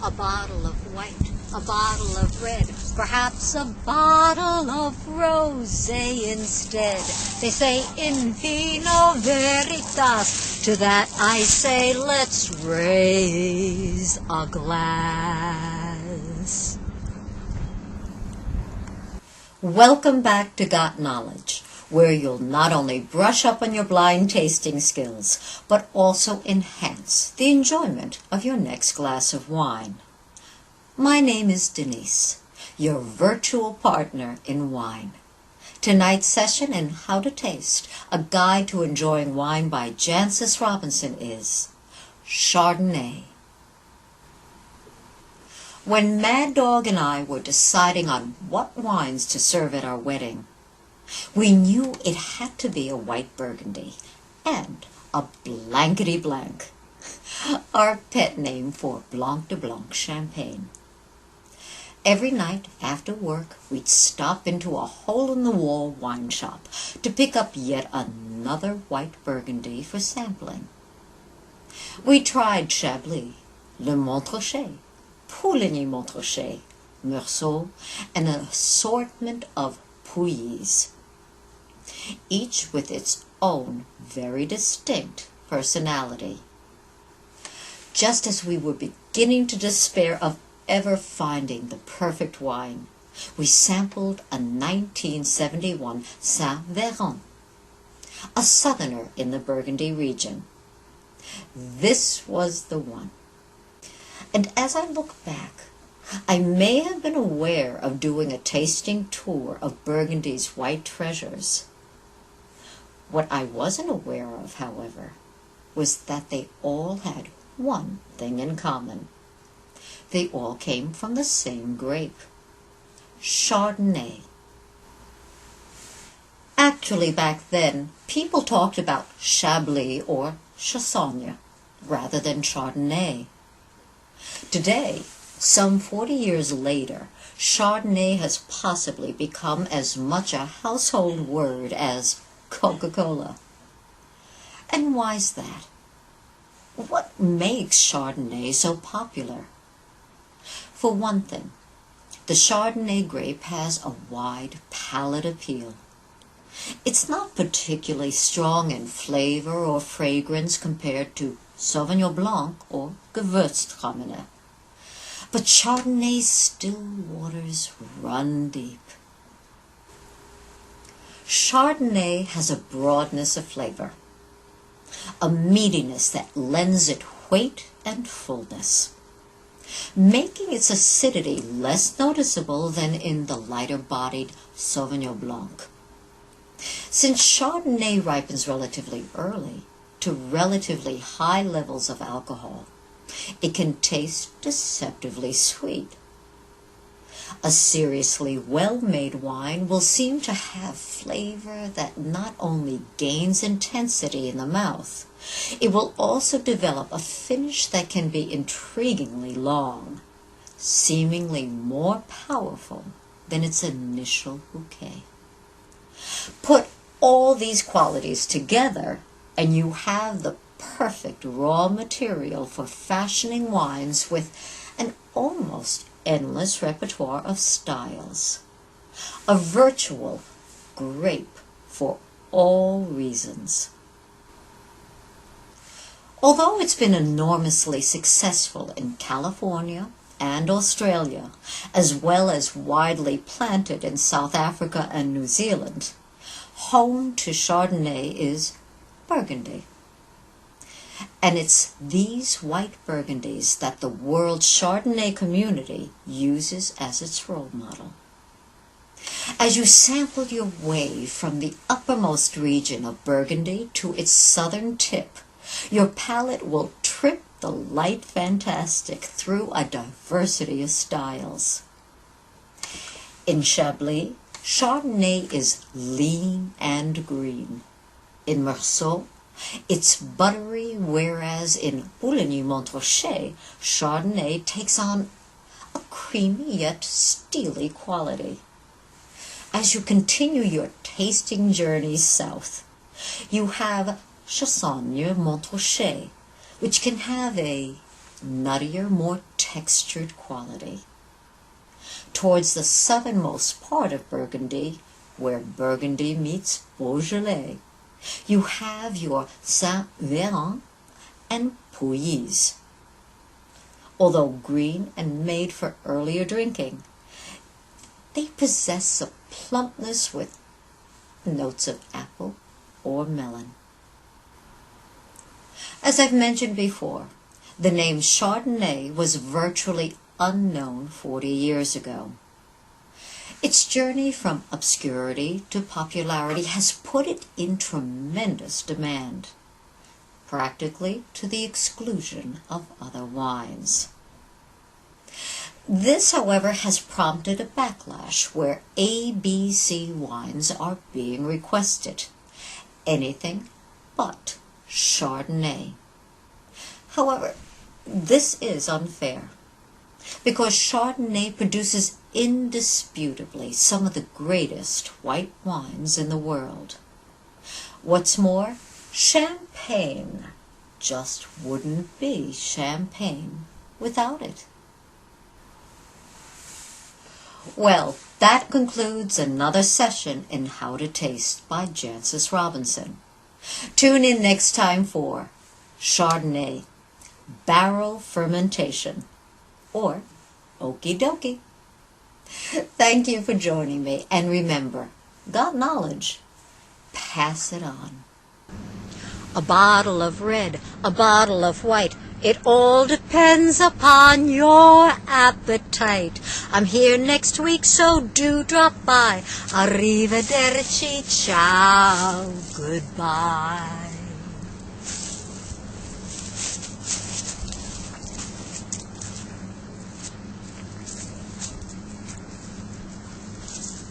a bottle of white, a bottle of red, perhaps a bottle of rosé instead. They say in vino veritas. To that I say, let's raise a glass. Welcome back to Got Knowledge, where you'll not only brush up on your blind tasting skills, but also enhance the enjoyment of your next glass of wine. My name is DeniZe, your virtual partner in wine. Tonight's session in How to Taste, a guide to enjoying wine by Jancis Robinson is Chardonnay. When Mad Dog and I were deciding on what wines to serve at our wedding, we knew it had to be a white Burgundy and a blankety blanc, our pet name for Blanc de Blanc champagne. Every night after work, we'd stop into a hole-in-the-wall wine shop to pick up yet another white Burgundy for sampling. We tried Chablis, Le Montrachet, Pouligny-Montrachet, Meursault, and an assortment of Pouillys, each with its own very distinct personality. Just as we were beginning to despair of ever finding the perfect wine, we sampled a 1971 Saint-Véran, a southerner in the Burgundy region. This was the one. And as I look back, I may have been aware of doing a tasting tour of Burgundy's white treasures. What I wasn't aware of, however, was that they all had one thing in common. They all came from the same grape, Chardonnay. Actually, back then, people talked about Chablis or Chassagne rather than Chardonnay. Today, some 40 years later, Chardonnay has possibly become as much a household word as Coca-Cola. And why's that? What makes Chardonnay so popular? For one thing, the Chardonnay grape has a wide palate appeal. It's not particularly strong in flavor or fragrance compared to Sauvignon Blanc or Gewürztraminer. But Chardonnay's still waters run deep. Chardonnay has a broadness of flavor, a meatiness that lends it weight and fullness, making its acidity less noticeable than in the lighter-bodied Sauvignon Blanc. Since Chardonnay ripens relatively early to relatively high levels of alcohol, it can taste deceptively sweet. A seriously well-made wine will seem to have flavor that not only gains intensity in the mouth, it will also develop a finish that can be intriguingly long, seemingly more powerful than its initial bouquet. Put all these qualities together, and you have the perfect raw material for fashioning wines with an almost endless repertoire of styles. A virtual grape for all reasons. Although it's been enormously successful in California and Australia, as well as widely planted in South Africa and New Zealand, home to Chardonnay is Burgundy. And it's these white Burgundies that the world Chardonnay community uses as its role model. As you sample your way from the uppermost region of Burgundy to its southern tip, your palate will trip the light fantastic through a diversity of styles. In Chablis, Chardonnay is lean and green. In Meursault, it's buttery, whereas in Pouligny-Montrachet, Chardonnay takes on a creamy yet steely quality. As you continue your tasting journey south, you have Chassagne Montrachet, which can have a nuttier, more textured quality. Towards the southernmost part of Burgundy, where Burgundy meets Beaujolais, you have your Saint-Véran and Pouilly's. Although green and made for earlier drinking, they possess a plumpness with notes of apple or melon. As I've mentioned before, the name Chardonnay was virtually unknown 40 years ago. Its journey from obscurity to popularity has put it in tremendous demand, practically to the exclusion of other wines. This, however, has prompted a backlash where ABC wines are being requested. Anything but Chardonnay. However, this is unfair, because Chardonnay produces indisputably some of the greatest white wines in the world. What's more, champagne just wouldn't be champagne without it. Well, that concludes another session in How to Taste by Jancis Robinson. Tune in next time for Chardonnay, barrel fermentation, or okie dokie. Thank you for joining me, and remember, got knowledge? Pass it on. A bottle of red, a bottle of white, it all depends upon your appetite. I'm here next week, so do drop by. Arrivederci, ciao, goodbye.